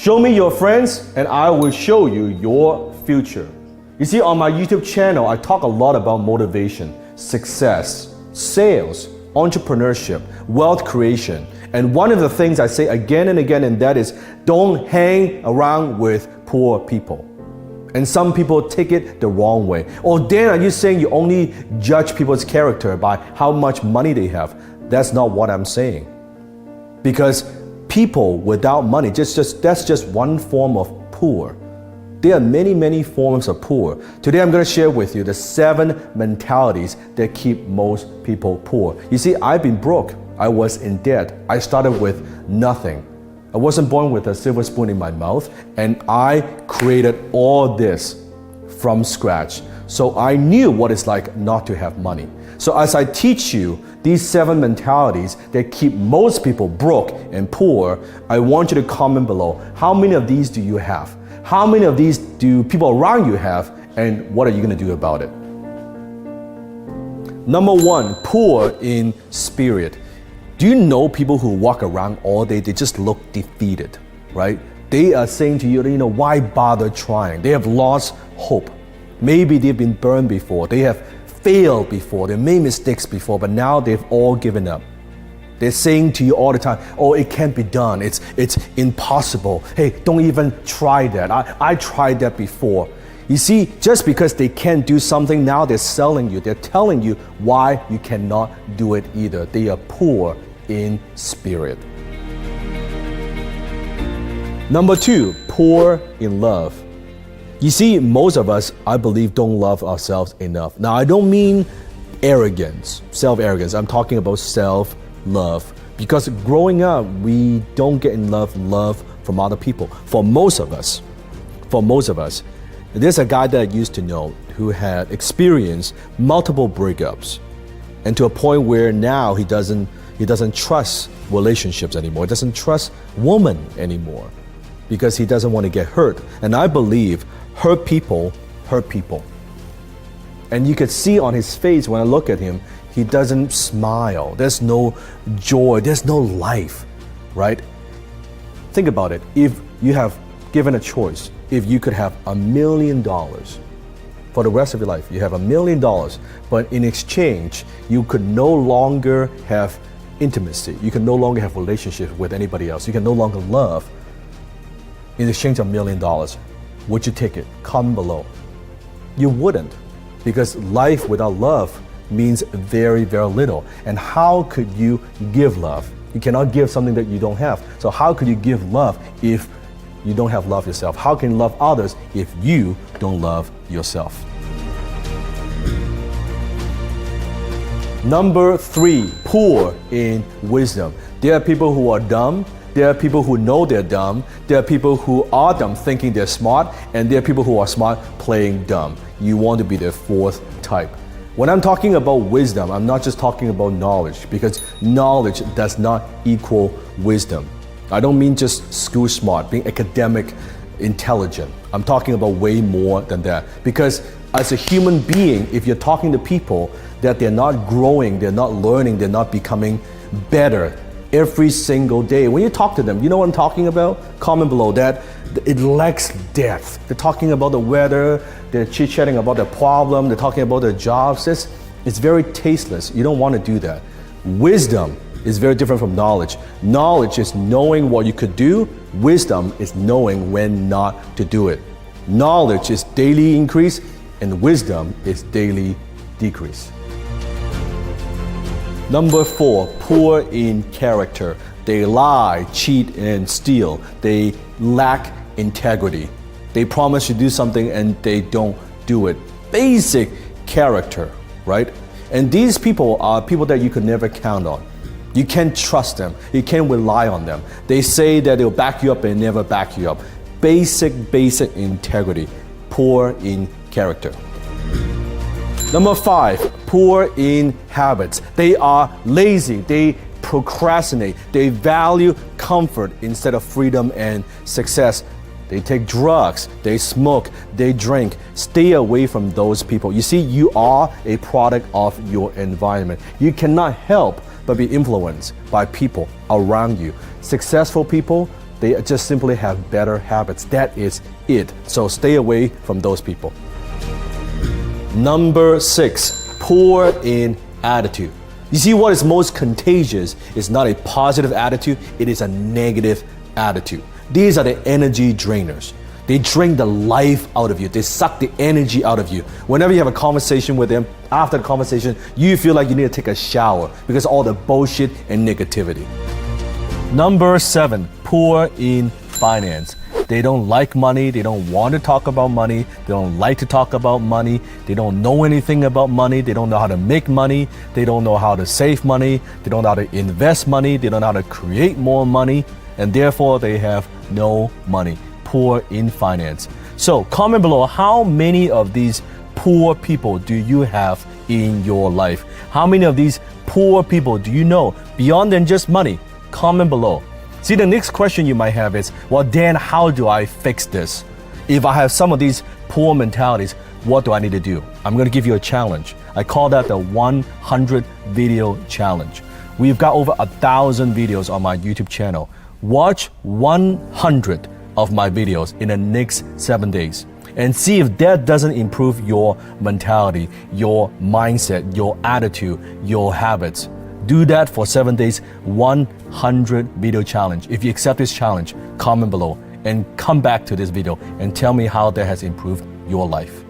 Show me your friends and I will show you your future. You see, on my YouTube channel, I talk a lot about motivation, success, sales, entrepreneurship, wealth creation. And one of the things I say again and again, and that is don't hang around with poor people. And some people take it the wrong way. Oh, Dan, are you saying you only judge people's character by how much money they have? That's not what I'm saying. Because people without money, that's just one form of poor. There are many, many forms of poor. Today I'm going to share with you the 7 mentalities that keep most people poor. You see, I've been broke. I was in debt. I started with nothing. I wasn't born with a silver spoon in my mouth, and I created all this from scratch. So I knew what it's like not to have money. So as I teach you these 7 mentalities that keep most people broke and poor, I want you to comment below, how many of these do you have? How many of these do people around you have, and what are you going to do about it? Number 1, poor in spirit. Do you know people who walk around all day, they just look defeated, right? They are saying to you, why bother trying? They have lost hope. Maybe they've been burned before. They have failed before. They made mistakes before, but now they've all given up. They're saying to you all the time, oh, it can't be done. It's impossible. Hey, don't even try that. I tried that before. You see, just because they can't do something, now they're selling you. They're telling you why you cannot do it either. They are poor in spirit. Number 2, poor in love. You see, most of us, I believe, don't love ourselves enough. Now, I don't mean arrogance, self-arrogance. I'm talking about self-love. Because growing up, we don't get in love from other people. For most of us, there's a guy that I used to know who had experienced multiple breakups, and to a point where now he doesn't trust relationships anymore. He doesn't trust women anymore because he doesn't want to get hurt. And I believe hurt people. And you could see on his face when I look at him, he doesn't smile. There's no joy. There's no life, right? Think about it. If you have given a choice, if you could have $1 million for the rest of your life, you have $1 million, but in exchange, you could no longer have intimacy. You can no longer have relationships with anybody else. You can no longer love. In exchange of $1 million, would you take it? Comment below. You wouldn't, because life without love means very, very little. And how could you give love? You cannot give something that you don't have. So how could you give love if you don't have love yourself? How can you love others if you don't love yourself? Number 3, poor in wisdom. There are people who are dumb. There are people who know they're dumb. There are people who are dumb thinking they're smart. And there are people who are smart playing dumb. You want to be the 4th type. When I'm talking about wisdom, I'm not just talking about knowledge, because knowledge does not equal wisdom. I don't mean just school smart, being academic intelligent. I'm talking about way more than that. Because as a human being, if you're talking to people that they're not growing, they're not learning, they're not becoming better every single day, when you talk to them, you know what I'm talking about? Comment below that. It lacks depth. They're talking about the weather, they're chit-chatting about their problem, they're talking about their jobs. It's very tasteless. You don't want to do that. Wisdom is very different from knowledge. Knowledge is knowing what you could do. Wisdom is knowing when not to do it. Knowledge is daily increase, and wisdom is daily decrease. Number 4, poor in character. They lie, cheat, and steal. They lack integrity. They promise to do something and they don't do it. Basic character, right? And these people are people that you could never count on. You can't trust them. You can't rely on them. They say that they'll back you up and never back you up. Basic integrity. Poor in character. Number 5, poor in habits. They are lazy. They procrastinate. They value comfort instead of freedom and success. They take drugs, they smoke, they drink. Stay away from those people. You see, you are a product of your environment. You cannot help but be influenced by people around you. Successful people, They just simply have better habits. That is it. So stay away from those people. Number 6, poor in attitude. You see, what is most contagious is not a positive attitude, it is a negative attitude. These are the energy drainers. They drain the life out of you. They suck the energy out of you. Whenever you have a conversation with them, after the conversation, you feel like you need to take a shower because of all the bullshit and negativity. Number 7, poor in finance. They don't like money. They don't want to talk about money. They don't like to talk about money. They don't know anything about money. They don't know how to make money. They don't know how to save money. They don't know how to invest money. They don't know how to create more money. And therefore, they have no money. Poor in finance. So comment below, how many of these poor people do you have in your life? How many of these poor people do you know beyond than just money? Comment below. See, the next question you might have is, well, Dan, how do I fix this? If I have some of these poor mentalities, what do I need to do? I'm going to give you a challenge. I call that the 100 video challenge. We've got over 1,000 videos on my YouTube channel. Watch 100 of my videos in the next 7 days and see if that doesn't improve your mentality, your mindset, your attitude, your habits. Do that for 7 days, 100 video challenge. If you accept this challenge, comment below and come back to this video and tell me how that has improved your life.